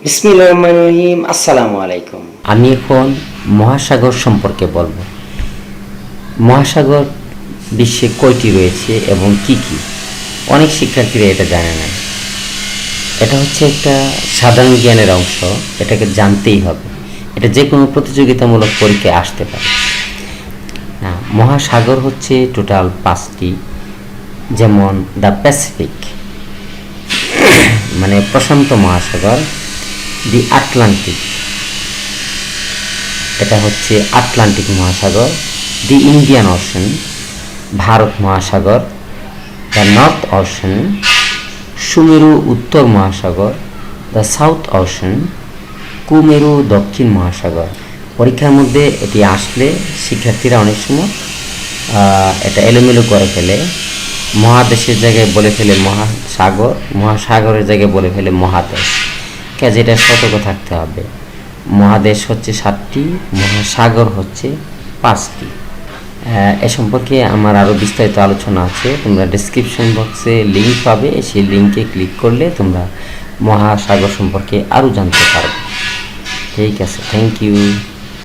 বিসমিল্লাহির রহমানির রহিম। আসসালামু আলাইকুম। আমি এখন মহাসাগর সম্পর্কে বলবো। মহাসাগর বিশ্বে কয়টি রয়েছে এবং কি কি? অনেক শিক্ষার্থীরা এটা জানে না। এটা হচ্ছে একটা সাধারণ জ্ঞানের অংশ, এটাকে জানতেই হবে। এটা যে কোনো প্রতিযোগিতামূলক পরীক্ষায় আসতে পারে। মহাসাগর হচ্ছে টোটাল 5টি, যেমন দ্য প্যাসিফিক মানে প্রশান্ত মহাসাগর, দি আটলান্টিক এটা হচ্ছে আটলান্টিক মহাসাগর, দি ইন্ডিয়ান ওশান ভারত মহাসাগর, দ্য নর্থ ওশান সুমেরু উত্তর মহাসাগর, দ্য সাউথ ওশান কুমেরু দক্ষিণ মহাসাগর। পরীক্ষার মধ্যে এটি আসলে শিক্ষার্থীরা অনেক সময় এটা এলোমেলো করে ফেলে। মহাদেশের জায়গায় বলে ফেলে মহাসাগর, মহাসাগরের জায়গায় বলে ফেলে মহাদেশ। কাজে এটা সতর্ক থাকতে হবে। মহাদেশ হচ্ছে 7টি, মহাসাগর হচ্ছে 5টি। এ সম্পর্কে আমার আরও বিস্তারিত আলোচনা আছে, তোমরা ডেসক্রিপশন বক্সে লিঙ্ক পাবে, সেই লিঙ্কে ক্লিক করলে তোমরা মহাসাগর সম্পর্কে আরও জানতে পারবে। ঠিক আছে, থ্যাংক ইউ।